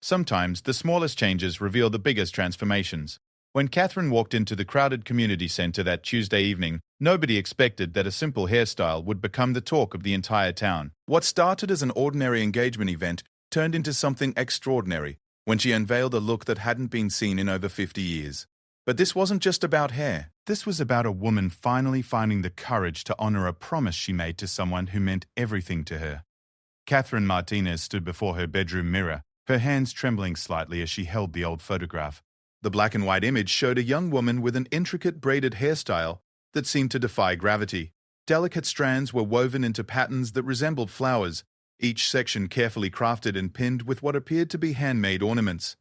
Sometimes, the smallest changes reveal the biggest transformations. When Catherine walked into the crowded community center that Tuesday evening, nobody expected that a simple hairstyle would become the talk of the entire town. What started as an ordinary engagement event turned into something extraordinary when she unveiled a look that hadn't been seen in over 50 years. But this wasn't just about hair. This was about a woman finally finding the courage to honor a promise she made to someone who meant everything to her. Catherine Martinez stood before her bedroom mirror, her hands trembling slightly as she held the old photograph. The black and white image showed a young woman with an intricate braided hairstyle that seemed to defy gravity. Delicate strands were woven into patterns that resembled flowers, each section carefully crafted and pinned with what appeared to be handmade ornaments.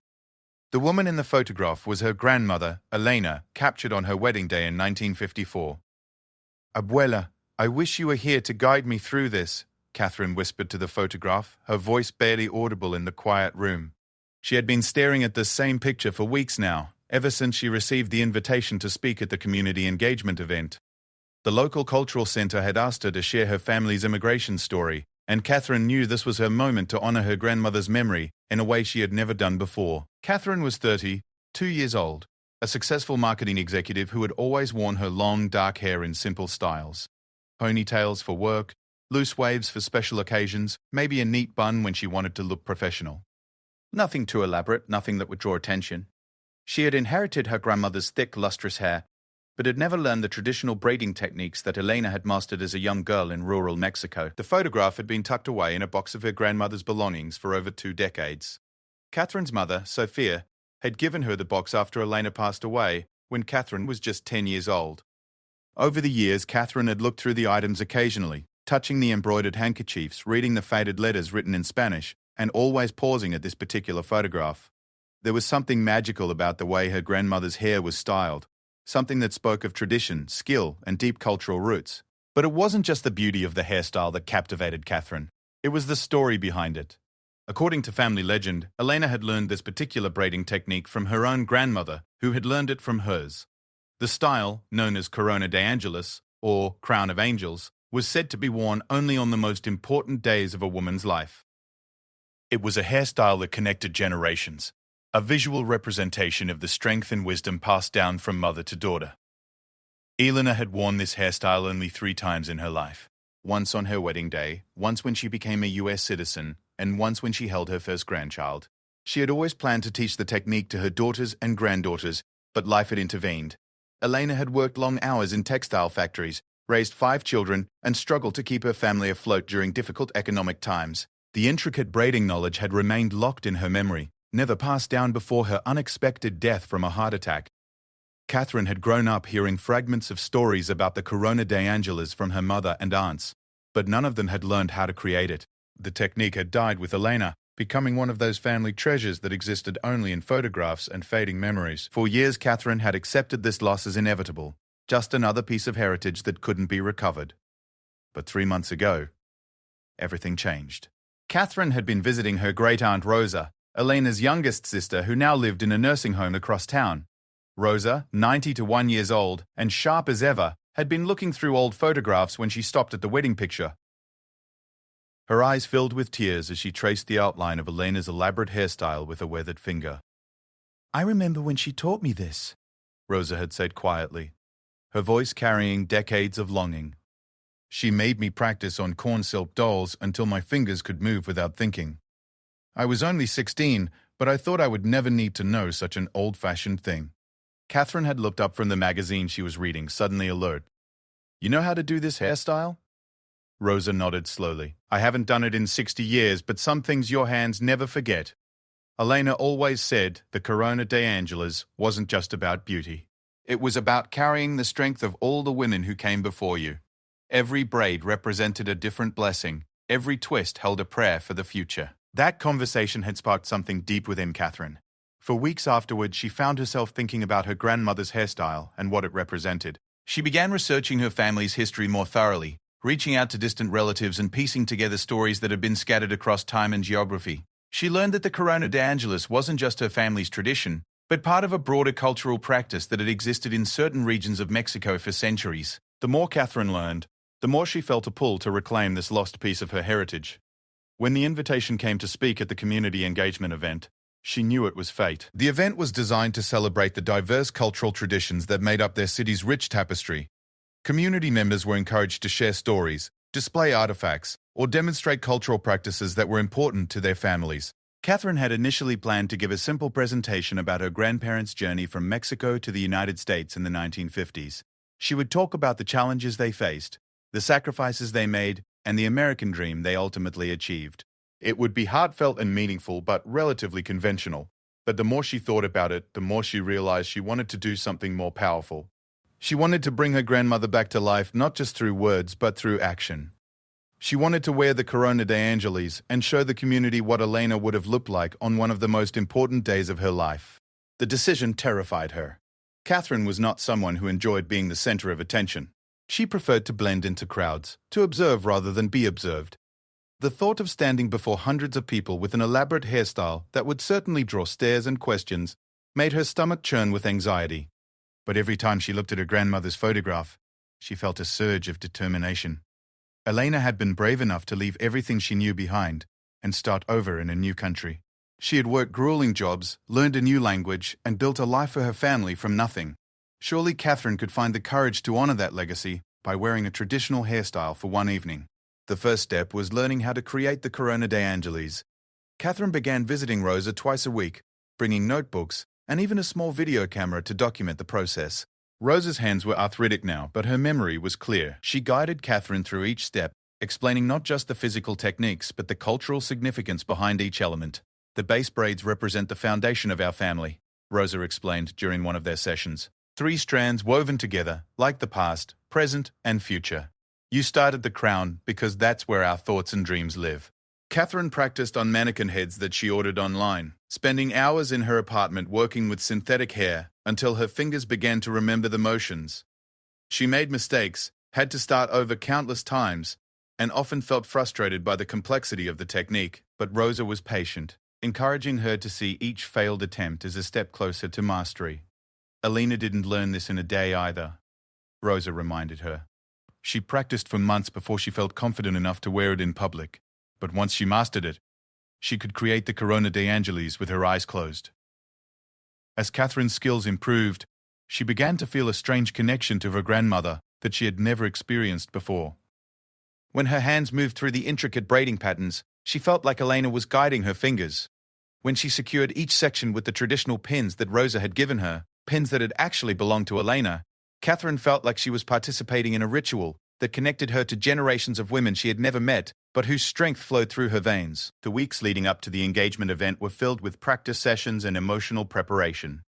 The woman in the photograph was her grandmother, Elena, captured on her wedding day in 1954. "Abuela, I wish you were here to guide me through this," Catherine whispered to the photograph, her voice barely audible in the quiet room. She had been staring at the same picture for weeks now, ever since she received the invitation to speak at the community engagement event. The local cultural center had asked her to share her family's immigration story, and Catherine knew this was her moment to honor her grandmother's memory in a way she had never done before. Catherine was 32 years old, a successful marketing executive who had always worn her long, dark hair in simple styles. Ponytails for work, loose waves for special occasions, maybe a neat bun when she wanted to look professional. Nothing too elaborate, nothing that would draw attention. She had inherited her grandmother's thick, lustrous hair, but had never learned the traditional braiding techniques that Elena had mastered as a young girl in rural Mexico. The photograph had been tucked away in a box of her grandmother's belongings for over 2 decades. Catherine's mother, Sophia, had given her the box after Elena passed away when Catherine was just 10 years old. Over the years, Catherine had looked through the items occasionally, touching the embroidered handkerchiefs, reading the faded letters written in Spanish, and always pausing at this particular photograph. There was something magical about the way her grandmother's hair was styled, something that spoke of tradition, skill, and deep cultural roots. But it wasn't just the beauty of the hairstyle that captivated Catherine. It was the story behind it. According to family legend, Elena had learned this particular braiding technique from her own grandmother, who had learned it from hers. The style, known as Corona de Angelis, or Crown of Angels, was said to be worn only on the most important days of a woman's life. It was a hairstyle that connected generations, a visual representation of the strength and wisdom passed down from mother to daughter. Elena had worn this hairstyle only 3 times in her life. Once on her wedding day, once when she became a US citizen, and once when she held her first grandchild. She had always planned to teach the technique to her daughters and granddaughters, but life had intervened. Elena had worked long hours in textile factories, raised 5 children, and struggled to keep her family afloat during difficult economic times. The intricate braiding knowledge had remained locked in her memory, never passed down before her unexpected death from a heart attack. Catherine had grown up hearing fragments of stories about the Corona de Angelis from her mother and aunts, but none of them had learned how to create it. The technique had died with Elena, becoming one of those family treasures that existed only in photographs and fading memories. For years, Catherine had accepted this loss as inevitable, just another piece of heritage that couldn't be recovered. But 3 months ago, everything changed. Catherine had been visiting her great-aunt Rosa, Elena's youngest sister, who now lived in a nursing home across town. Rosa, 91 years old and sharp as ever, had been looking through old photographs when she stopped at the wedding picture. Her eyes filled with tears as she traced the outline of Elena's elaborate hairstyle with a weathered finger. "I remember when she taught me this," Rosa had said quietly, her voice carrying decades of longing. "She made me practice on corn silk dolls until my fingers could move without thinking. I was only 16, but I thought I would never need to know such an old-fashioned thing." Catherine had looked up from the magazine she was reading, suddenly alert. "You know how to do this hairstyle?" Rosa nodded slowly. "I haven't done it in 60 years, but some things your hands never forget. Elena always said the Corona de Angelis wasn't just about beauty. It was about carrying the strength of all the women who came before you. Every braid represented a different blessing. Every twist held a prayer for the future." That conversation had sparked something deep within Catherine. For weeks afterward, she found herself thinking about her grandmother's hairstyle and what it represented. She began researching her family's history more thoroughly, reaching out to distant relatives and piecing together stories that had been scattered across time and geography. She learned that the Corona de Angelis wasn't just her family's tradition, but part of a broader cultural practice that had existed in certain regions of Mexico for centuries. The more Catherine learned, the more she felt a pull to reclaim this lost piece of her heritage. When the invitation came to speak at the community engagement event, She knew it was fate. The event was designed to celebrate the diverse cultural traditions that made up their city's rich tapestry. Community members were encouraged to share stories, display artifacts, or demonstrate cultural practices that were important to their families. Catherine had initially planned to give a simple presentation about her grandparents' journey from Mexico to the United States in the 1950s. She would talk about the challenges they faced, the sacrifices they made, and the American dream they ultimately achieved. It would be heartfelt and meaningful, but relatively conventional. But the more she thought about it, the more she realized she wanted to do something more powerful. She wanted to bring her grandmother back to life, not just through words, but through action. She wanted to wear the Corona de Angelis and show the community what Elena would have looked like on one of the most important days of her life. The decision terrified her. Catherine was not someone who enjoyed being the center of attention. She preferred to blend into crowds, to observe rather than be observed. The thought of standing before hundreds of people with an elaborate hairstyle that would certainly draw stares and questions made her stomach churn with anxiety. But every time she looked at her grandmother's photograph, she felt a surge of determination. Elena had been brave enough to leave everything she knew behind and start over in a new country. She had worked grueling jobs, learned a new language, and built a life for her family from nothing. Surely Catherine could find the courage to honor that legacy by wearing a traditional hairstyle for one evening. The first step was learning how to create the Corona de Angelis. Catherine began visiting Rosa twice a week, bringing notebooks and even a small video camera to document the process. Rosa's hands were arthritic now, but her memory was clear. She guided Catherine through each step, explaining not just the physical techniques, but the cultural significance behind each element. The base braids represent the foundation of our family, Rosa explained during one of their sessions. 3 strands woven together, like the past, present, and future. You started the crown because that's where our thoughts and dreams live. Catherine practiced on mannequin heads that she ordered online, spending hours in her apartment working with synthetic hair until her fingers began to remember the motions. She made mistakes, had to start over countless times, and often felt frustrated by the complexity of the technique, but Rosa was patient, encouraging her to see each failed attempt as a step closer to mastery. Elena didn't learn this in a day either, Rosa reminded her. She practiced for months before she felt confident enough to wear it in public. But once she mastered it, she could create the Corona de Angelis with her eyes closed. As Catherine's skills improved, she began to feel a strange connection to her grandmother that she had never experienced before. When her hands moved through the intricate braiding patterns, she felt like Elena was guiding her fingers. When she secured each section with the traditional pins that Rosa had given her, pins that had actually belonged to Elena, Catherine felt like she was participating in a ritual that connected her to generations of women she had never met, but whose strength flowed through her veins. The weeks leading up to the engagement event were filled with practice sessions and emotional preparation.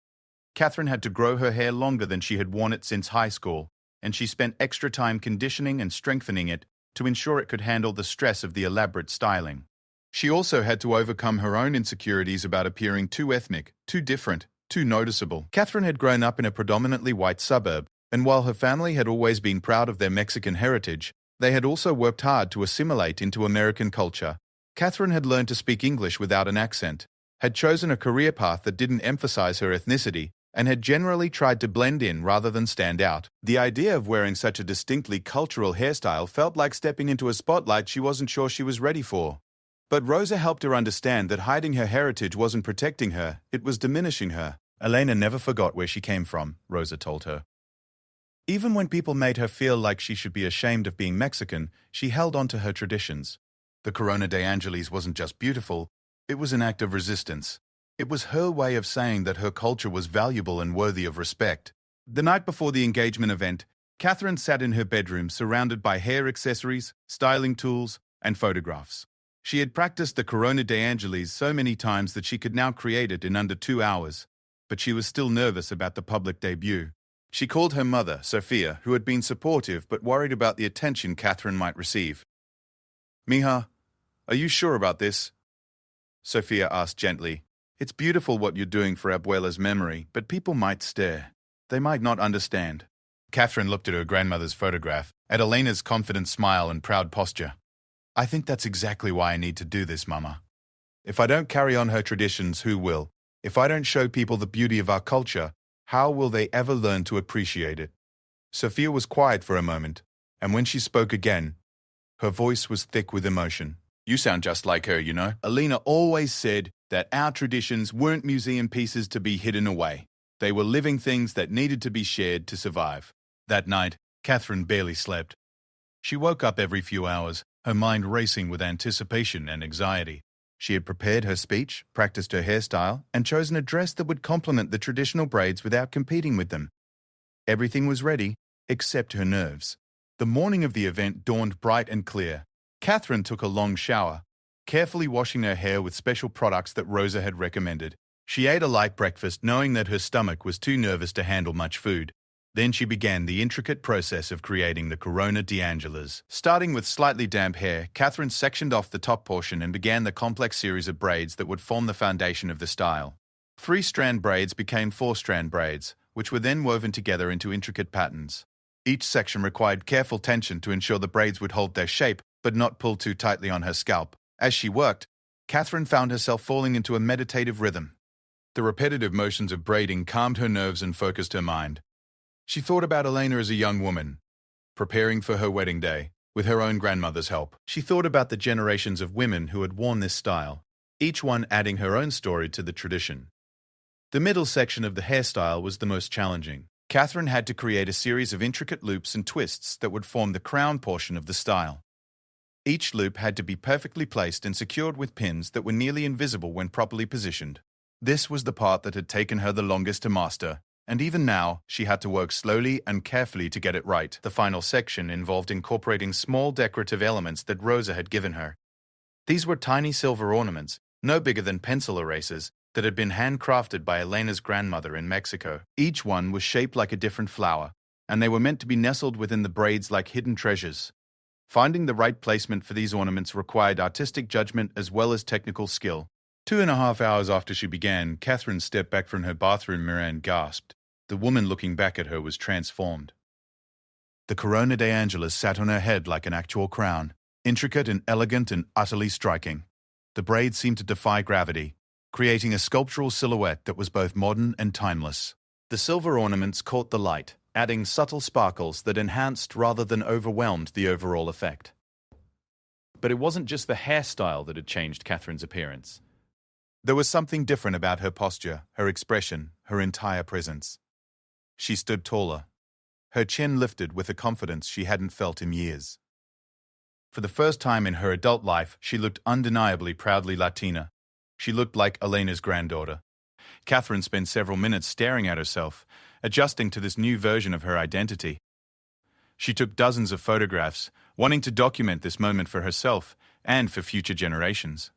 Catherine had to grow her hair longer than she had worn it since high school, and she spent extra time conditioning and strengthening it to ensure it could handle the stress of the elaborate styling. She also had to overcome her own insecurities about appearing too ethnic, too different, too noticeable. Catherine had grown up in a predominantly white suburb, and while her family had always been proud of their Mexican heritage, they had also worked hard to assimilate into American culture. Catherine had learned to speak English without an accent, had chosen a career path that didn't emphasize her ethnicity, and had generally tried to blend in rather than stand out. The idea of wearing such a distinctly cultural hairstyle felt like stepping into a spotlight she wasn't sure she was ready for. But Rosa helped her understand that hiding her heritage wasn't protecting her, it was diminishing her. Elena never forgot where she came from, Rosa told her. Even when people made her feel like she should be ashamed of being Mexican, she held on to her traditions. The Corona de Angelis wasn't just beautiful, it was an act of resistance. It was her way of saying that her culture was valuable and worthy of respect. The night before the engagement event, Catherine sat in her bedroom surrounded by hair accessories, styling tools, and photographs. She had practiced the Corona de Angelis so many times that she could now create it in under 2 hours, but she was still nervous about the public debut. She called her mother, Sophia, who had been supportive but worried about the attention Catherine might receive. "Mija, are you sure about this?" Sophia asked gently. "It's beautiful what you're doing for Abuela's memory, but people might stare. They might not understand." Catherine looked at her grandmother's photograph, at Elena's confident smile and proud posture. "I think that's exactly why I need to do this, Mama. If I don't carry on her traditions, who will? If I don't show people the beauty of our culture, how will they ever learn to appreciate it?" Sophia was quiet for a moment, and when she spoke again, her voice was thick with emotion. You sound just like her, you know. Alina always said that our traditions weren't museum pieces to be hidden away. They were living things that needed to be shared to survive. That night, Catherine barely slept. She woke up every few hours, her mind racing with anticipation and anxiety. She had prepared her speech, practiced her hairstyle, and chosen a dress that would complement the traditional braids without competing with them. Everything was ready, except her nerves. The morning of the event dawned bright and clear. Catherine took a long shower, carefully washing her hair with special products that Rosa had recommended. She ate a light breakfast knowing that her stomach was too nervous to handle much food. Then she began the intricate process of creating the Corona d'Angelis. Starting with slightly damp hair, Catherine sectioned off the top portion and began the complex series of braids that would form the foundation of the style. 3-strand braids became 4-strand braids, which were then woven together into intricate patterns. Each section required careful tension to ensure the braids would hold their shape but not pull too tightly on her scalp. As she worked, Catherine found herself falling into a meditative rhythm. The repetitive motions of braiding calmed her nerves and focused her mind. She thought about Elena as a young woman, preparing for her wedding day, with her own grandmother's help. She thought about the generations of women who had worn this style, each one adding her own story to the tradition. The middle section of the hairstyle was the most challenging. Catherine had to create a series of intricate loops and twists that would form the crown portion of the style. Each loop had to be perfectly placed and secured with pins that were nearly invisible when properly positioned. This was the part that had taken her the longest to master, and even now, she had to work slowly and carefully to get it right. The final section involved incorporating small decorative elements that Rosa had given her. These were tiny silver ornaments, no bigger than pencil erasers, that had been handcrafted by Elena's grandmother in Mexico. Each one was shaped like a different flower, and they were meant to be nestled within the braids like hidden treasures. Finding the right placement for these ornaments required artistic judgment as well as technical skill. 2.5 hours after she began, Catherine stepped back from her bathroom mirror and gasped. The woman looking back at her was transformed. The Corona d'Angelis sat on her head like an actual crown, intricate and elegant and utterly striking. The braids seemed to defy gravity, creating a sculptural silhouette that was both modern and timeless. The silver ornaments caught the light, adding subtle sparkles that enhanced rather than overwhelmed the overall effect. But it wasn't just the hairstyle that had changed Catherine's appearance. There was something different about her posture, her expression, her entire presence. She stood taller, her chin lifted with a confidence she hadn't felt in years. For the first time in her adult life, she looked undeniably proudly Latina. She looked like Elena's granddaughter. Catherine spent several minutes staring at herself, adjusting to this new version of her identity. She took dozens of photographs, wanting to document this moment for herself and for future generations.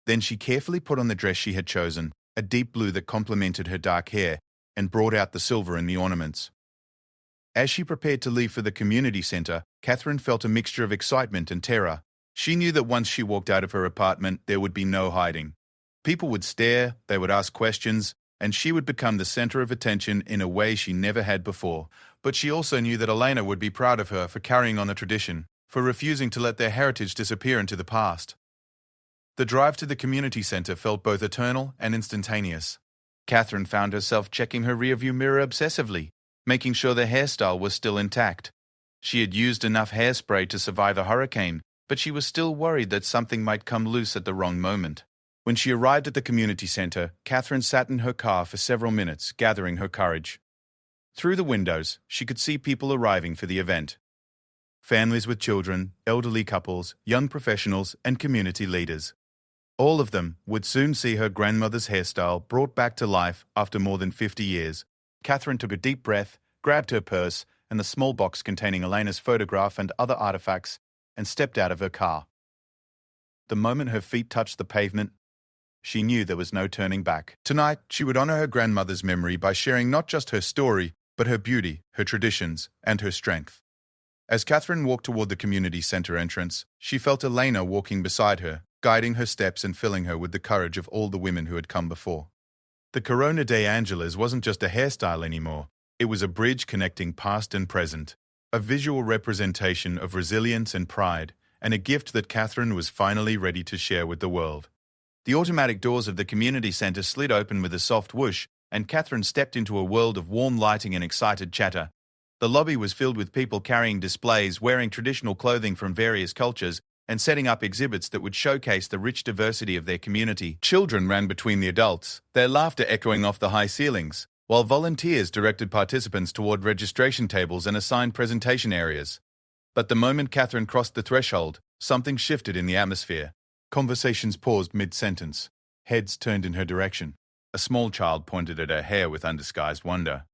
Then she carefully put on the dress she had chosen, a deep blue that complemented her dark hair, and brought out the silver in the ornaments. As she prepared to leave for the community center, Catherine felt a mixture of excitement and terror. She knew that once she walked out of her apartment, there would be no hiding. People would stare, they would ask questions, and she would become the center of attention in a way she never had before. But she also knew that Elena would be proud of her for carrying on a tradition, for refusing to let their heritage disappear into the past. The drive to the community center felt both eternal and instantaneous. Catherine found herself checking her rearview mirror obsessively, making sure the hairstyle was still intact. She had used enough hairspray to survive a hurricane, but she was still worried that something might come loose at the wrong moment. When she arrived at the community center, Catherine sat in her car for several minutes, gathering her courage. Through the windows, she could see people arriving for the event. Families with children, elderly couples, young professionals, and community leaders. All of them would soon see her grandmother's hairstyle brought back to life after more than 50 years. Catherine took a deep breath, grabbed her purse and the small box containing Elena's photograph and other artifacts, and stepped out of her car. The moment her feet touched the pavement, she knew there was no turning back. Tonight, she would honor her grandmother's memory by sharing not just her story, but her beauty, her traditions, and her strength. As Catherine walked toward the community center entrance, she felt Elena walking beside her, guiding her steps and filling her with the courage of all the women who had come before. The Corona d'Angelis wasn't just a hairstyle anymore. It was a bridge connecting past and present, a visual representation of resilience and pride, and a gift that Catherine was finally ready to share with the world. The automatic doors of the community center slid open with a soft whoosh, and Catherine stepped into a world of warm lighting and excited chatter. The lobby was filled with people carrying displays, wearing traditional clothing from various cultures, and setting up exhibits that would showcase the rich diversity of their community. Children ran between the adults, their laughter echoing off the high ceilings, while volunteers directed participants toward registration tables and assigned presentation areas. But the moment Catherine crossed the threshold, something shifted in the atmosphere. Conversations paused mid-sentence. Heads turned in her direction. A small child pointed at her hair with undisguised wonder.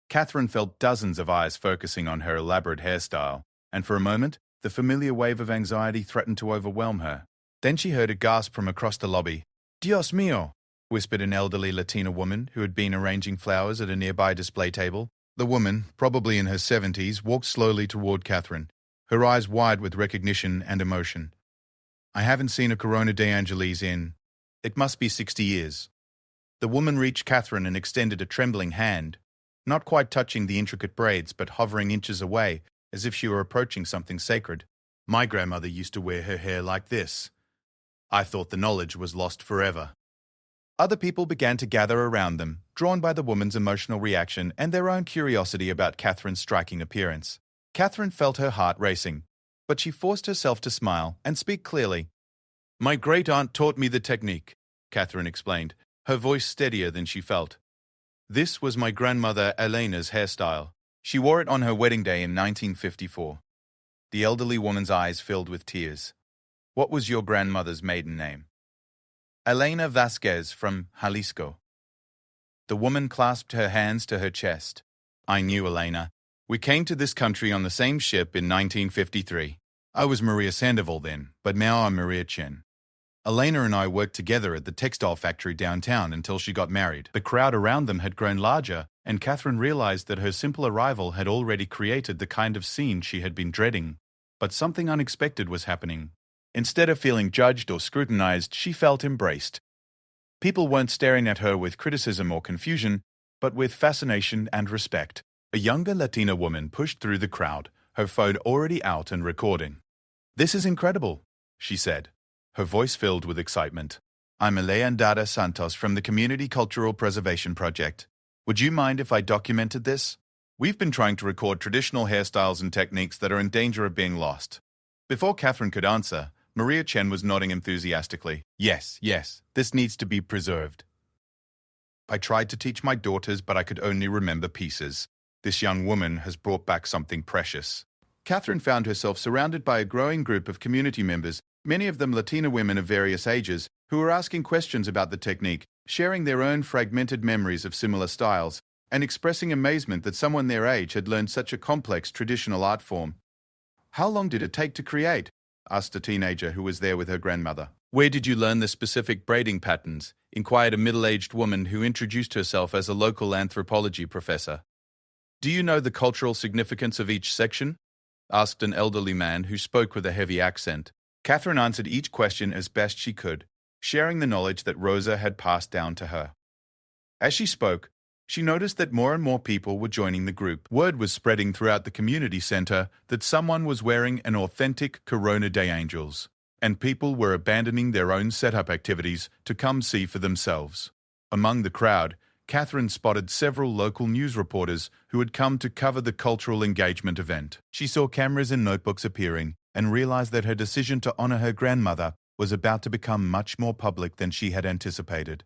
Catherine felt dozens of eyes focusing on her elaborate hairstyle, and for a moment, the familiar wave of anxiety threatened to overwhelm her. Then she heard a gasp from across the lobby. "Dios mío," whispered an elderly Latina woman who had been arranging flowers at a nearby display table. The woman, probably in her 70s, walked slowly toward Catherine, her eyes wide with recognition and emotion. "I haven't seen a Corona de Angelis in... it must be 60 years." The woman reached Catherine and extended a trembling hand, not quite touching the intricate braids but hovering inches away, as if she were approaching something sacred. "My grandmother used to wear her hair like this. I thought the knowledge was lost forever." Other people began to gather around them, drawn by the woman's emotional reaction and their own curiosity about Catherine's striking appearance. Catherine felt her heart racing, but she forced herself to smile and speak clearly. "My great-aunt taught me the technique," Catherine explained, her voice steadier than she felt. "This was my grandmother Elena's hairstyle. She wore it on her wedding day in 1954. The elderly woman's eyes filled with tears. "What was your grandmother's maiden name?" "Elena Vasquez from Jalisco." The woman clasped her hands to her chest. "I knew Elena. We came to this country on the same ship in 1953. I was Maria Sandoval then, but now I'm Maria Chen. Elena and I worked together at the textile factory downtown until she got married." The crowd around them had grown larger, and Catherine realized that her simple arrival had already created the kind of scene she had been dreading. But something unexpected was happening. Instead of feeling judged or scrutinized, she felt embraced. People weren't staring at her with criticism or confusion, but with fascination and respect. A younger Latina woman pushed through the crowd, her phone already out and recording. "This is incredible," she said, her voice filled with excitement. "I'm Leandra Santos from the Community Cultural Preservation Project. Would you mind if I documented this? We've been trying to record traditional hairstyles and techniques that are in danger of being lost." Before Catherine could answer, Maria Chen was nodding enthusiastically. Yes, this needs to be preserved. "I tried to teach my daughters, but I could only remember pieces. This young woman has brought back something precious." Catherine found herself surrounded by a growing group of community members, many of them Latina women of various ages, who were asking questions about the technique, sharing their own fragmented memories of similar styles, and expressing amazement that someone their age had learned such a complex traditional art form. "How long did it take to create?" asked a teenager who was there with her grandmother. "Where did you learn the specific braiding patterns?" inquired a middle-aged woman who introduced herself as a local anthropology professor. "Do you know the cultural significance of each section?" asked an elderly man who spoke with a heavy accent. Catherine answered each question as best she could, sharing the knowledge that Rosa had passed down to her. As she spoke, she noticed that more and more people were joining the group. Word was spreading throughout the community center that someone was wearing an authentic Corona de Angels, and people were abandoning their own setup activities to come see for themselves. Among the crowd, Catherine spotted several local news reporters who had come to cover the cultural engagement event. She saw cameras and notebooks appearing and realized that her decision to honor her grandmother was about to become much more public than she had anticipated.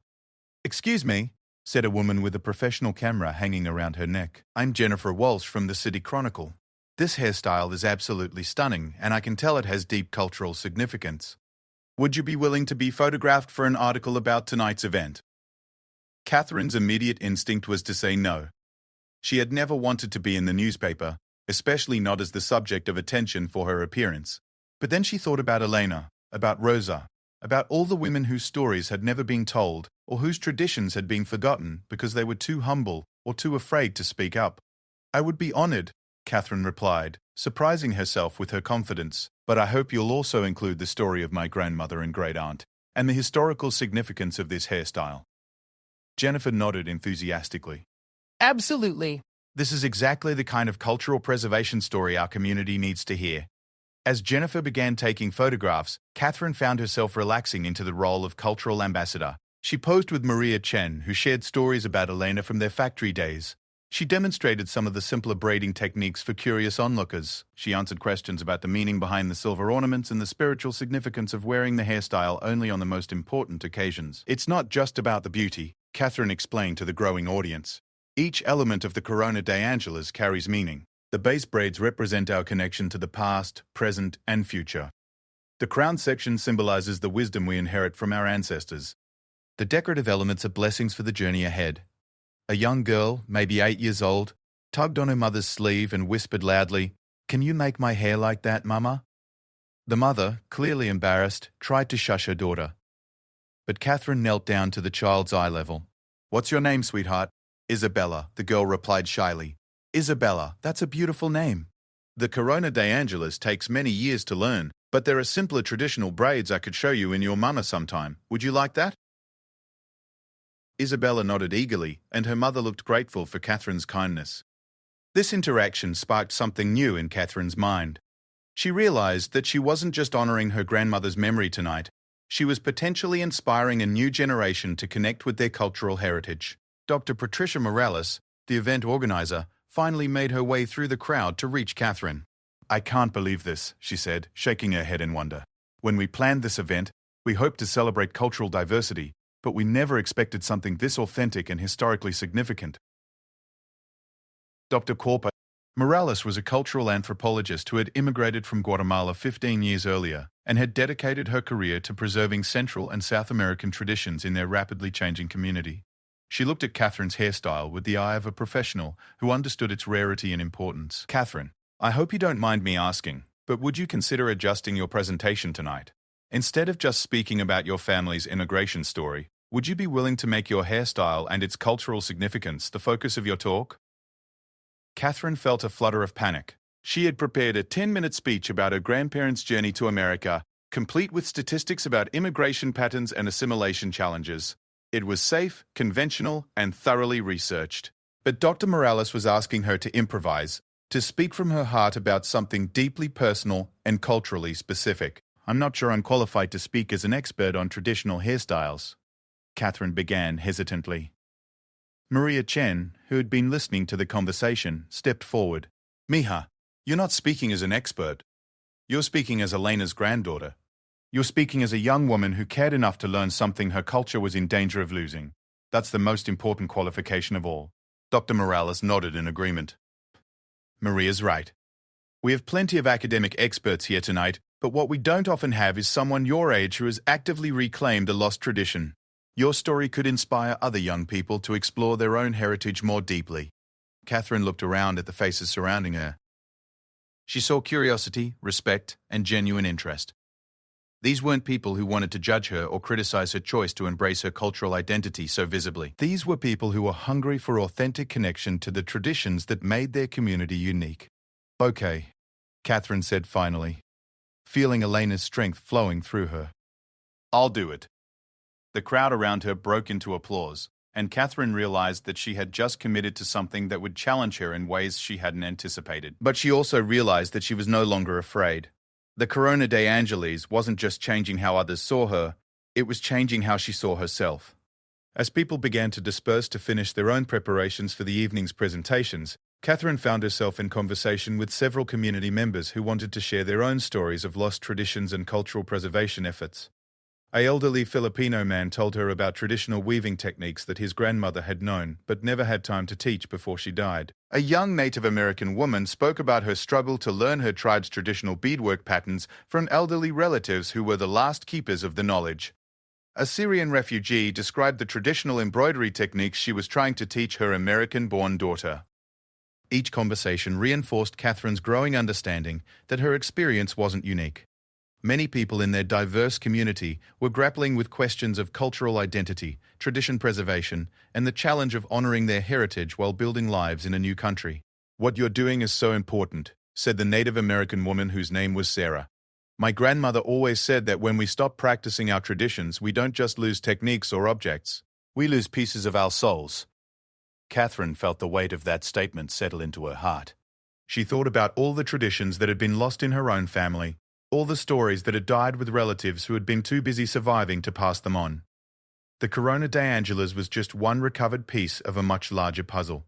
"Excuse me," said a woman with a professional camera hanging around her neck. "I'm Jennifer Walsh from the City Chronicle. This hairstyle is absolutely stunning, and I can tell it has deep cultural significance. Would you be willing to be photographed for an article about tonight's event?" Catherine's immediate instinct was to say no. She had never wanted to be in the newspaper, especially not as the subject of attention for her appearance. But then she thought about Elena, about Rosa, about all the women whose stories had never been told or whose traditions had been forgotten because they were too humble or too afraid to speak up. "I would be honored," Catherine replied, surprising herself with her confidence, "but I hope you'll also include the story of my grandmother and great-aunt and the historical significance of this hairstyle." Jennifer nodded enthusiastically. "Absolutely. This is exactly the kind of cultural preservation story our community needs to hear." As Jennifer began taking photographs, Catherine found herself relaxing into the role of cultural ambassador. She posed with Maria Chen, who shared stories about Elena from their factory days. She demonstrated some of the simpler braiding techniques for curious onlookers. She answered questions about the meaning behind the silver ornaments and the spiritual significance of wearing the hairstyle only on the most important occasions. It's not just about the beauty, Catherine explained to the growing audience. Each element of the Corona de Angelis carries meaning. The base braids represent our connection to the past, present, and future. The crown section symbolizes the wisdom we inherit from our ancestors. The decorative elements are blessings for the journey ahead. A young girl, maybe 8 years old, tugged on her mother's sleeve and whispered loudly, "Can you make my hair like that, Mama?" The mother, clearly embarrassed, tried to shush her daughter. But Catherine knelt down to the child's eye level. "What's your name, sweetheart?" "Isabella," the girl replied shyly. "Isabella, that's a beautiful name." The Corona de Angelis takes many years to learn, but there are simpler traditional braids I could show you in your manner sometime. Would you like that? Isabella nodded eagerly, and her mother looked grateful for Catherine's kindness. This interaction sparked something new in Catherine's mind. She realized that she wasn't just honoring her grandmother's memory tonight, she was potentially inspiring a new generation to connect with their cultural heritage. Dr. Patricia Morales, the event organizer, finally made her way through the crowd to reach Catherine. "I can't believe this," she said, shaking her head in wonder. "When we planned this event, we hoped to celebrate cultural diversity, but we never expected something this authentic and historically significant." Dr. Corpa Morales was a cultural anthropologist who had immigrated from Guatemala 15 years earlier and had dedicated her career to preserving Central and South American traditions in their rapidly changing community. She looked at Catherine's hairstyle with the eye of a professional who understood its rarity and importance. "Catherine, I hope you don't mind me asking, but would you consider adjusting your presentation tonight? Instead of just speaking about your family's immigration story, would you be willing to make your hairstyle and its cultural significance the focus of your talk?" Catherine felt a flutter of panic. She had prepared a 10-minute speech about her grandparents' journey to America, complete with statistics about immigration patterns and assimilation challenges. It was safe, conventional, and thoroughly researched. But Dr. Morales was asking her to improvise, to speak from her heart about something deeply personal and culturally specific. "I'm not sure I'm qualified to speak as an expert on traditional hairstyles," Catherine began hesitantly. Maria Chen, who had been listening to the conversation, stepped forward. "Mija, you're not speaking as an expert. You're speaking as Elena's granddaughter. You're speaking as a young woman who cared enough to learn something her culture was in danger of losing. That's the most important qualification of all." Dr. Morales nodded in agreement. "Maria's right. We have plenty of academic experts here tonight, but what we don't often have is someone your age who has actively reclaimed a lost tradition. Your story could inspire other young people to explore their own heritage more deeply." Catherine looked around at the faces surrounding her. She saw curiosity, respect, and genuine interest. These weren't people who wanted to judge her or criticize her choice to embrace her cultural identity so visibly. These were people who were hungry for authentic connection to the traditions that made their community unique. "Okay," Catherine said finally, feeling Elena's strength flowing through her. "I'll do it." The crowd around her broke into applause, and Catherine realized that she had just committed to something that would challenge her in ways she hadn't anticipated. But she also realized that she was no longer afraid. The Corona de Angelis wasn't just changing how others saw her, it was changing how she saw herself. As people began to disperse to finish their own preparations for the evening's presentations, Catherine found herself in conversation with several community members who wanted to share their own stories of lost traditions and cultural preservation efforts. An elderly Filipino man told her about traditional weaving techniques that his grandmother had known but never had time to teach before she died. A young Native American woman spoke about her struggle to learn her tribe's traditional beadwork patterns from elderly relatives who were the last keepers of the knowledge. A Syrian refugee described the traditional embroidery techniques she was trying to teach her American-born daughter. Each conversation reinforced Catherine's growing understanding that her experience wasn't unique. Many people in their diverse community were grappling with questions of cultural identity, tradition preservation, and the challenge of honoring their heritage while building lives in a new country. "What you're doing is so important," said the Native American woman whose name was Sarah. "My grandmother always said that when we stop practicing our traditions, we don't just lose techniques or objects. We lose pieces of our souls." Catherine felt the weight of that statement settle into her heart. She thought about all the traditions that had been lost in her own family, all the stories that had died with relatives who had been too busy surviving to pass them on. The Corona de Angelis was just one recovered piece of a much larger puzzle.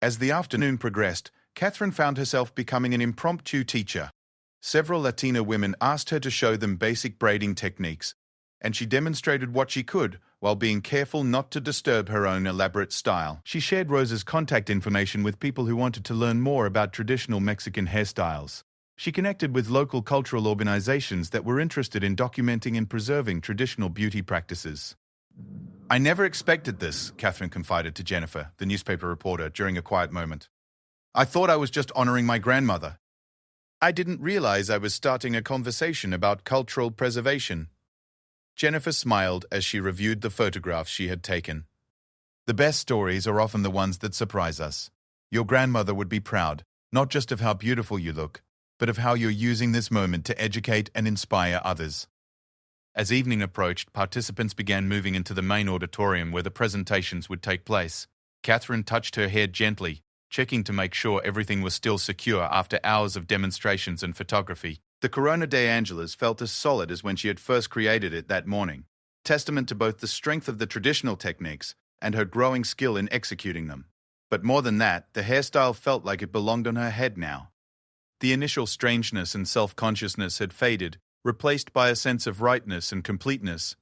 As the afternoon progressed, Catherine found herself becoming an impromptu teacher. Several Latina women asked her to show them basic braiding techniques, and she demonstrated what she could while being careful not to disturb her own elaborate style. She shared Rosa's contact information with people who wanted to learn more about traditional Mexican hairstyles. She connected with local cultural organizations that were interested in documenting and preserving traditional beauty practices. "I never expected this," Catherine confided to Jennifer, the newspaper reporter, during a quiet moment. "I thought I was just honoring my grandmother. I didn't realize I was starting a conversation about cultural preservation." Jennifer smiled as she reviewed the photographs she had taken. "The best stories are often the ones that surprise us. Your grandmother would be proud, not just of how beautiful you look, but of how you're using this moment to educate and inspire others." As evening approached, participants began moving into the main auditorium where the presentations would take place. Catherine touched her hair gently, checking to make sure everything was still secure after hours of demonstrations and photography. The Corona de Angeles felt as solid as when she had first created it that morning, testament to both the strength of the traditional techniques and her growing skill in executing them. But more than that, the hairstyle felt like it belonged on her head now. The initial strangeness and self-consciousness had faded, replaced by a sense of rightness and completeness.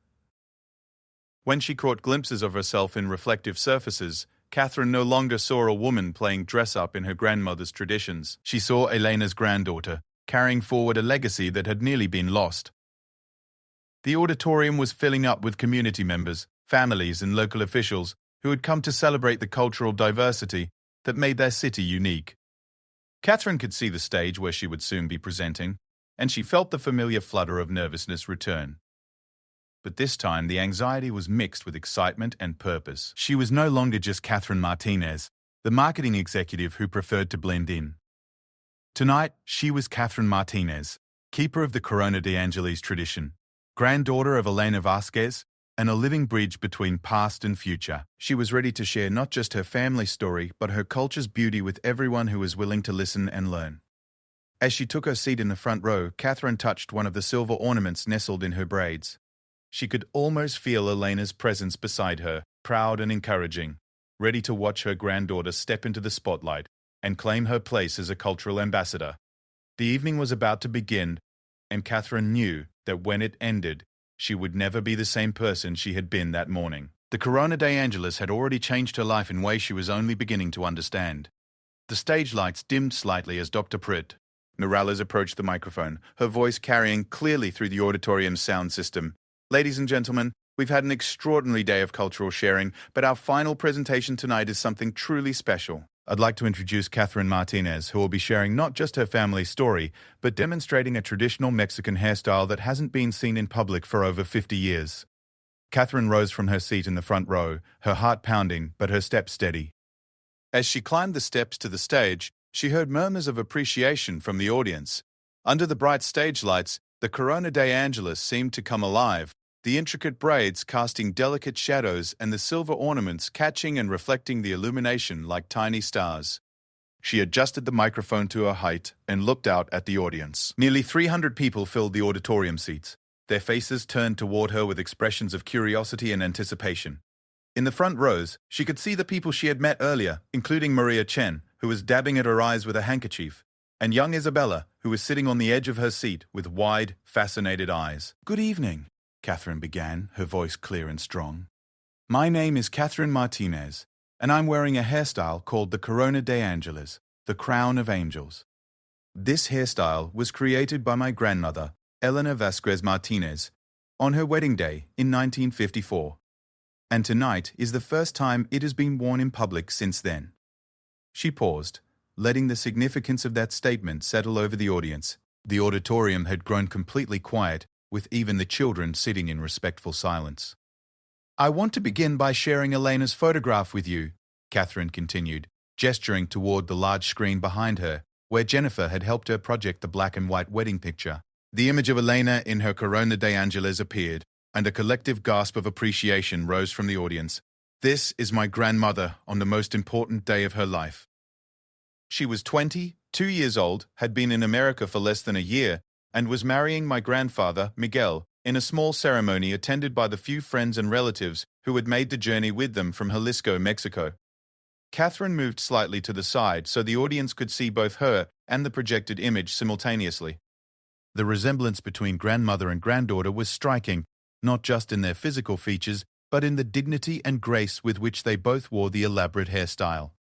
When she caught glimpses of herself in reflective surfaces, Catherine no longer saw a woman playing dress-up in her grandmother's traditions. She saw Elena's granddaughter, carrying forward a legacy that had nearly been lost. The auditorium was filling up with community members, families, and local officials who had come to celebrate the cultural diversity that made their city unique. Catherine could see the stage where she would soon be presenting, and she felt the familiar flutter of nervousness return. But this time, the anxiety was mixed with excitement and purpose. She was no longer just Catherine Martinez, the marketing executive who preferred to blend in. Tonight, she was Catherine Martinez, keeper of the Corona de Angeles tradition, granddaughter of Elena Vasquez, and a living bridge between past and future. She was ready to share not just her family story, but her culture's beauty with everyone who was willing to listen and learn. As she took her seat in the front row, Catherine touched one of the silver ornaments nestled in her braids. She could almost feel Elena's presence beside her, proud and encouraging, ready to watch her granddaughter step into the spotlight and claim her place as a cultural ambassador. The evening was about to begin, and Catherine knew that when it ended, she would never be the same person she had been that morning. The Corona de Angeles had already changed her life in ways she was only beginning to understand. The stage lights dimmed slightly as Dr. Prit Morales approached the microphone, her voice carrying clearly through the auditorium's sound system. "Ladies and gentlemen, we've had an extraordinary day of cultural sharing, but our final presentation tonight is something truly special. I'd like to introduce Catherine Martinez, who will be sharing not just her family story, but demonstrating a traditional Mexican hairstyle that hasn't been seen in public for over 50 years. Catherine rose from her seat in the front row, her heart pounding, but her steps steady. As she climbed the steps to the stage, she heard murmurs of appreciation from the audience. Under the bright stage lights, the Corona de Angeles seemed to come alive, the intricate braids casting delicate shadows and the silver ornaments catching and reflecting the illumination like tiny stars. She adjusted the microphone to her height and looked out at the audience. Nearly 300 people filled the auditorium seats, their faces turned toward her with expressions of curiosity and anticipation. In the front rows, she could see the people she had met earlier, including Maria Chen, who was dabbing at her eyes with a handkerchief, and young Isabella, who was sitting on the edge of her seat with wide, fascinated eyes. "Good evening," Catherine began, her voice clear and strong. "My name is Catherine Martinez, and I'm wearing a hairstyle called the Corona de Angeles, the Crown of Angels. This hairstyle was created by my grandmother, Elena Vasquez Martinez, on her wedding day in 1954, and tonight is the first time it has been worn in public since then." She paused, letting the significance of that statement settle over the audience. The auditorium had grown completely quiet, with even the children sitting in respectful silence. "I want to begin by sharing Elena's photograph with you," Catherine continued, gesturing toward the large screen behind her, where Jennifer had helped her project the black and white wedding picture. The image of Elena in her Corona de Angeles appeared, and a collective gasp of appreciation rose from the audience. "This is my grandmother on the most important day of her life. She was 22 years old, had been in America for less than a year, and was marrying my grandfather, Miguel, in a small ceremony attended by the few friends and relatives who had made the journey with them from Jalisco, Mexico. Catherine moved slightly to the side so the audience could see both her and the projected image simultaneously. The resemblance between grandmother and granddaughter was striking, not just in their physical features, but in the dignity and grace with which they both wore the elaborate hairstyle.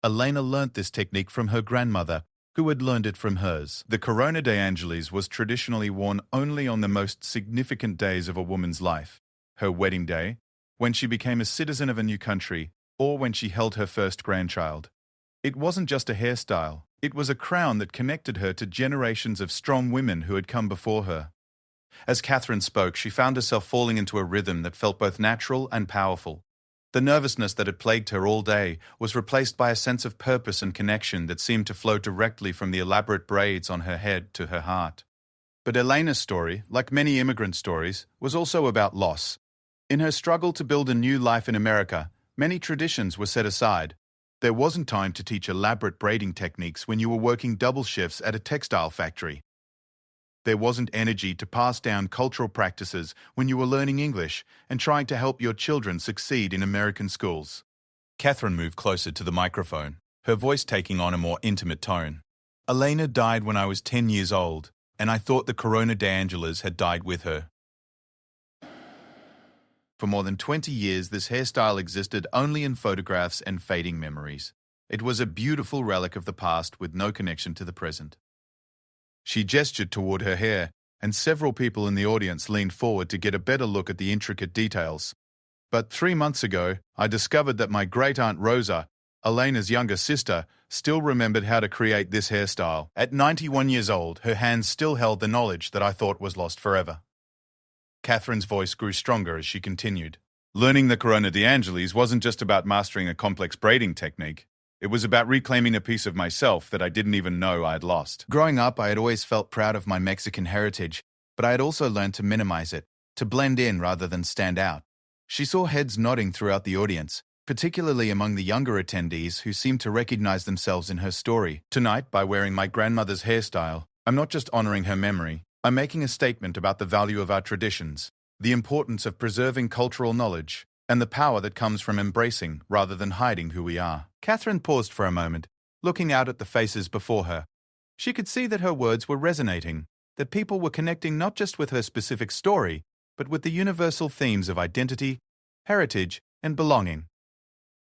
Elena learnt this technique from her grandmother, who had learned it from hers. The corona de angelis was traditionally worn only on the most significant days of a woman's life: her wedding day, when she became a citizen of a new country, or when she held her first grandchild. It wasn't just a hairstyle, it was a crown that connected her to generations of strong women who had come before her. As Catherine spoke, she found herself falling into a rhythm that felt both natural and powerful. The nervousness that had plagued her all day was replaced by a sense of purpose and connection that seemed to flow directly from the elaborate braids on her head to her heart. But Elena's story, like many immigrant stories, was also about loss. In her struggle to build a new life in America, many traditions were set aside. There wasn't time to teach elaborate braiding techniques when you were working double shifts at a textile factory. There wasn't energy to pass down cultural practices when you were learning English and trying to help your children succeed in American schools. Catherine moved closer to the microphone, her voice taking on a more intimate tone. Elena died when I was 10 years old, and I thought the Corona de Angelis had died with her. For more than 20 years, this hairstyle existed only in photographs and fading memories. It was a beautiful relic of the past with no connection to the present. She gestured toward her hair, and several people in the audience leaned forward to get a better look at the intricate details. But 3 months ago, I discovered that my great-aunt Rosa, Elena's younger sister, still remembered how to create this hairstyle. At 91 years old, her hands still held the knowledge that I thought was lost forever. Catherine's voice grew stronger as she continued. Learning the Corona de Angelis wasn't just about mastering a complex braiding technique. It was about reclaiming a piece of myself that I didn't even know I had lost. Growing up, I had always felt proud of my Mexican heritage, but I had also learned to minimize it, to blend in rather than stand out. She saw heads nodding throughout the audience, particularly among the younger attendees who seemed to recognize themselves in her story. Tonight, by wearing my grandmother's hairstyle, I'm not just honoring her memory, I'm making a statement about the value of our traditions, the importance of preserving cultural knowledge, and the power that comes from embracing rather than hiding who we are. Catherine paused for a moment, looking out at the faces before her. She could see that her words were resonating, that people were connecting not just with her specific story, but with the universal themes of identity, heritage, and belonging.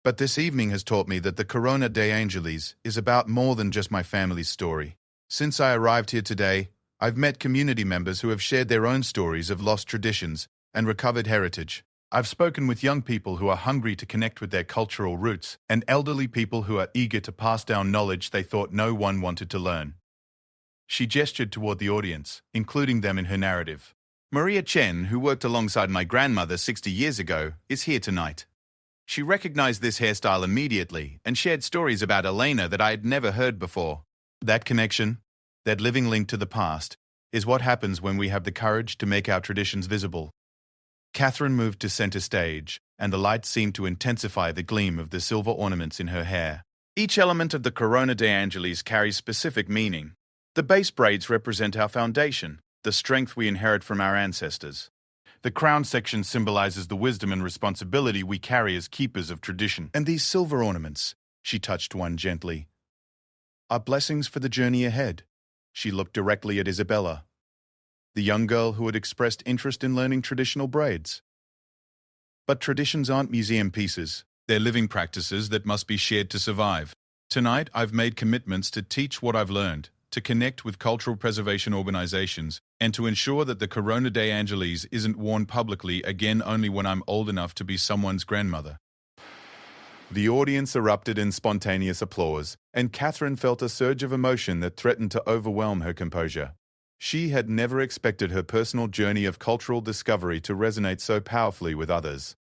But this evening has taught me that the Corona de Angelis is about more than just my family's story. Since I arrived here today, I've met community members who have shared their own stories of lost traditions and recovered heritage. I've spoken with young people who are hungry to connect with their cultural roots and elderly people who are eager to pass down knowledge they thought no one wanted to learn. She gestured toward the audience, including them in her narrative. Maria Chen, who worked alongside my grandmother 60 years ago, is here tonight. She recognized this hairstyle immediately and shared stories about Elena that I had never heard before. That connection, that living link to the past, is what happens when we have the courage to make our traditions visible. Catherine moved to center stage, and the light seemed to intensify the gleam of the silver ornaments in her hair. Each element of the Corona de Angelis carries specific meaning. The base braids represent our foundation, the strength we inherit from our ancestors. The crown section symbolizes the wisdom and responsibility we carry as keepers of tradition. And these silver ornaments, she touched one gently, are blessings for the journey ahead. She looked directly at Isabella, the young girl who had expressed interest in learning traditional braids. But traditions aren't museum pieces. They're living practices that must be shared to survive. Tonight, I've made commitments to teach what I've learned, to connect with cultural preservation organizations, and to ensure that the Corona de Angelis isn't worn publicly again only when I'm old enough to be someone's grandmother. The audience erupted in spontaneous applause, and Catherine felt a surge of emotion that threatened to overwhelm her composure. She had never expected her personal journey of cultural discovery to resonate so powerfully with others.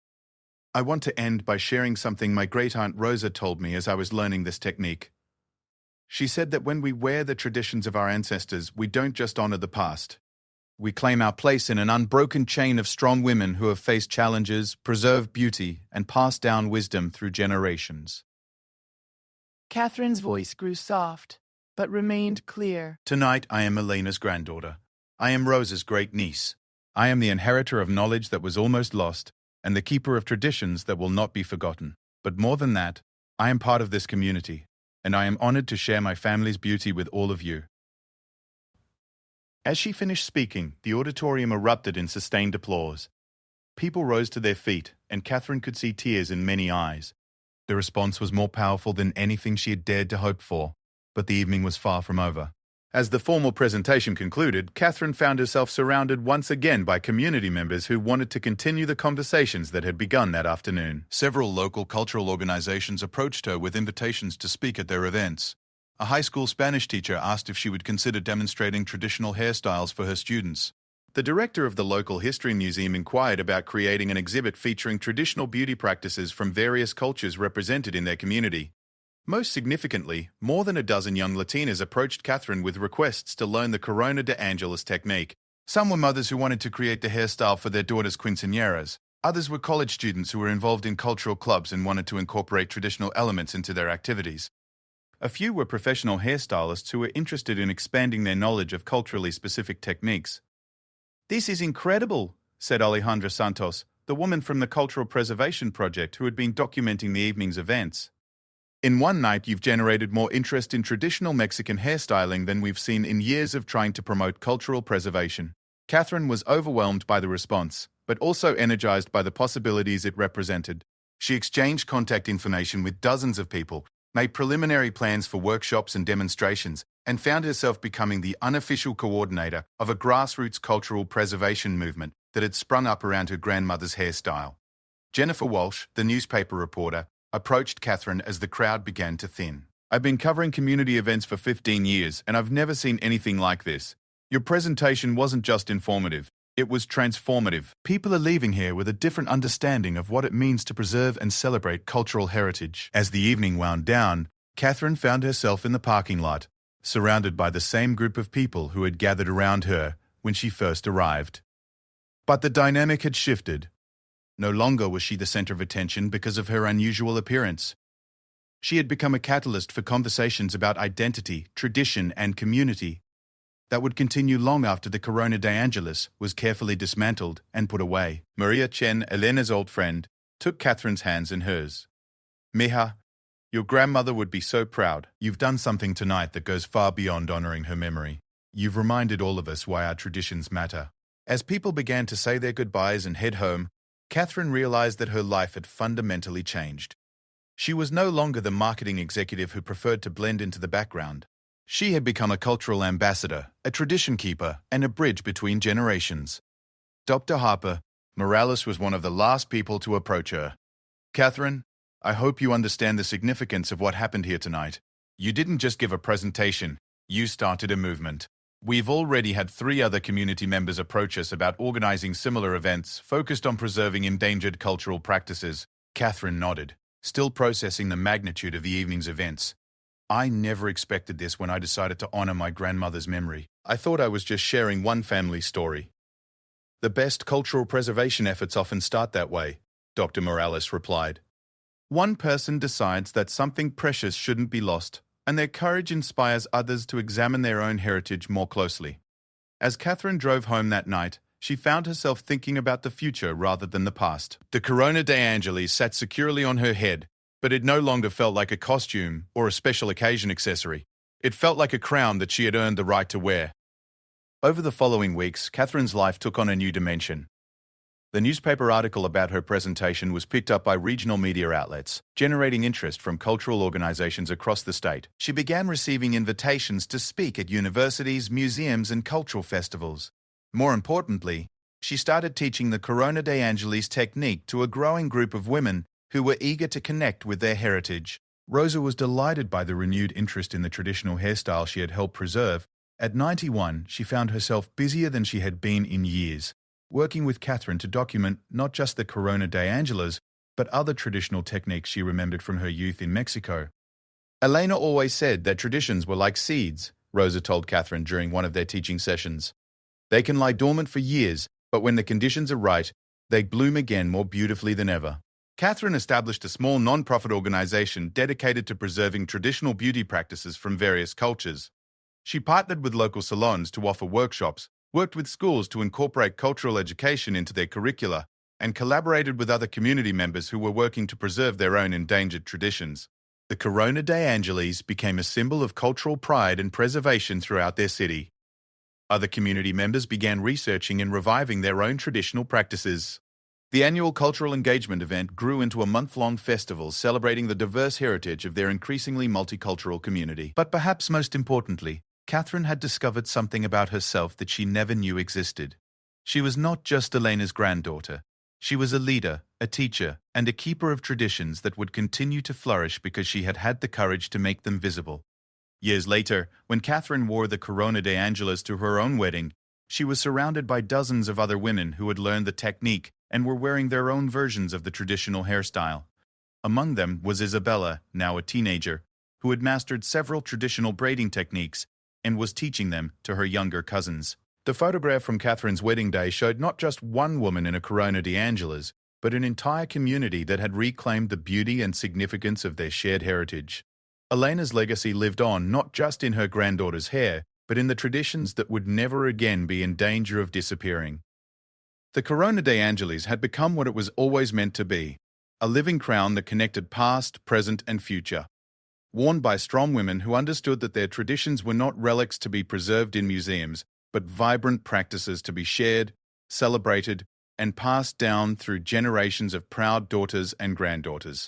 I want to end by sharing something my great-aunt Rosa told me as I was learning this technique. She said that when we wear the traditions of our ancestors, we don't just honor the past. We claim our place in an unbroken chain of strong women who have faced challenges, preserved beauty, and passed down wisdom through generations. Catherine's voice grew soft, but remained clear. Tonight, I am Elena's granddaughter. I am Rosa's great-niece. I am the inheritor of knowledge that was almost lost, and the keeper of traditions that will not be forgotten. But more than that, I am part of this community, and I am honored to share my family's beauty with all of you. As she finished speaking, the auditorium erupted in sustained applause. People rose to their feet, and Catherine could see tears in many eyes. The response was more powerful than anything she had dared to hope for, but the evening was far from over. As the formal presentation concluded, Catherine found herself surrounded once again by community members who wanted to continue the conversations that had begun that afternoon. Several local cultural organizations approached her with invitations to speak at their events. A high school Spanish teacher asked if she would consider demonstrating traditional hairstyles for her students. The director of the local history museum inquired about creating an exhibit featuring traditional beauty practices from various cultures represented in their community. Most significantly, more than a dozen young Latinas approached Catherine with requests to learn the Corona de Angelis technique. Some were mothers who wanted to create the hairstyle for their daughters' quinceañeras. Others were college students who were involved in cultural clubs and wanted to incorporate traditional elements into their activities. A few were professional hairstylists who were interested in expanding their knowledge of culturally specific techniques. "This is incredible," said Alejandra Santos, the woman from the Cultural Preservation Project who had been documenting the evening's events. "In one night, you've generated more interest in traditional Mexican hairstyling than we've seen in years of trying to promote cultural preservation." Catherine was overwhelmed by the response, but also energized by the possibilities it represented. She exchanged contact information with dozens of people, made preliminary plans for workshops and demonstrations, and found herself becoming the unofficial coordinator of a grassroots cultural preservation movement that had sprung up around her grandmother's hairstyle. Jennifer Walsh, the newspaper reporter, approached Catherine as the crowd began to thin. "I've been covering community events for 15 years, and I've never seen anything like this. Your presentation wasn't just informative. It was transformative. People are leaving here with a different understanding of what it means to preserve and celebrate cultural heritage." As the evening wound down, Catherine found herself in the parking lot, surrounded by the same group of people who had gathered around her when she first arrived. But the dynamic had shifted. No longer was she the center of attention because of her unusual appearance. She had become a catalyst for conversations about identity, tradition, and community that would continue long after the Corona de Angelis was carefully dismantled and put away. Maria Chen, Elena's old friend, took Catherine's hands in hers. "Mija, your grandmother would be so proud. You've done something tonight that goes far beyond honoring her memory. You've reminded all of us why our traditions matter." As people began to say their goodbyes and head home, Catherine realized that her life had fundamentally changed. She was no longer the marketing executive who preferred to blend into the background. She had become a cultural ambassador, a tradition keeper, and a bridge between generations. Dr. Harper Morales was one of the last people to approach her. "Catherine, I hope you understand the significance of what happened here tonight. You didn't just give a presentation, you started a movement. We've already had 3 other community members approach us about organizing similar events focused on preserving endangered cultural practices." Catherine nodded, still processing the magnitude of the evening's events. "I never expected this when I decided to honor my grandmother's memory. I thought I was just sharing one family story." "The best cultural preservation efforts often start that way," Dr. Morales replied. "One person decides that something precious shouldn't be lost, and their courage inspires others to examine their own heritage more closely." As Catherine drove home that night, she found herself thinking about the future rather than the past. The Corona de Angelis sat securely on her head, but it no longer felt like a costume or a special occasion accessory. It felt like a crown that she had earned the right to wear. Over the following weeks, Catherine's life took on a new dimension. The newspaper article about her presentation was picked up by regional media outlets, generating interest from cultural organizations across the state. She began receiving invitations to speak at universities, museums, and cultural festivals. More importantly, she started teaching the Corona de Angelis technique to a growing group of women who were eager to connect with their heritage. Rosa was delighted by the renewed interest in the traditional hairstyle she had helped preserve. At 91, she found herself busier than she had been in years, working with Catherine to document not just the Corona de Angelis, but other traditional techniques she remembered from her youth in Mexico. "Elena always said that traditions were like seeds," Rosa told Catherine during one of their teaching sessions. "They can lie dormant for years, but when the conditions are right, they bloom again more beautifully than ever." Catherine established a small non-profit organization dedicated to preserving traditional beauty practices from various cultures. She partnered with local salons to offer workshops, worked with schools to incorporate cultural education into their curricula, and collaborated with other community members who were working to preserve their own endangered traditions. The Corona de Angelis became a symbol of cultural pride and preservation throughout their city. Other community members began researching and reviving their own traditional practices. The annual cultural engagement event grew into a month-long festival celebrating the diverse heritage of their increasingly multicultural community. But perhaps most importantly, Catherine had discovered something about herself that she never knew existed. She was not just Elena's granddaughter. She was a leader, a teacher, and a keeper of traditions that would continue to flourish because she had had the courage to make them visible. Years later, when Catherine wore the Corona de Angelis to her own wedding, she was surrounded by dozens of other women who had learned the technique and were wearing their own versions of the traditional hairstyle. Among them was Isabella, now a teenager, who had mastered several traditional braiding techniques and was teaching them to her younger cousins. The photograph from Catherine's wedding day showed not just one woman in a Corona de Angelis, but an entire community that had reclaimed the beauty and significance of their shared heritage. Elena's legacy lived on not just in her granddaughter's hair, but in the traditions that would never again be in danger of disappearing. The Corona de Angelis had become what it was always meant to be, a living crown that connected past, present, and future. Worn by strong women who understood that their traditions were not relics to be preserved in museums, but vibrant practices to be shared, celebrated, and passed down through generations of proud daughters and granddaughters.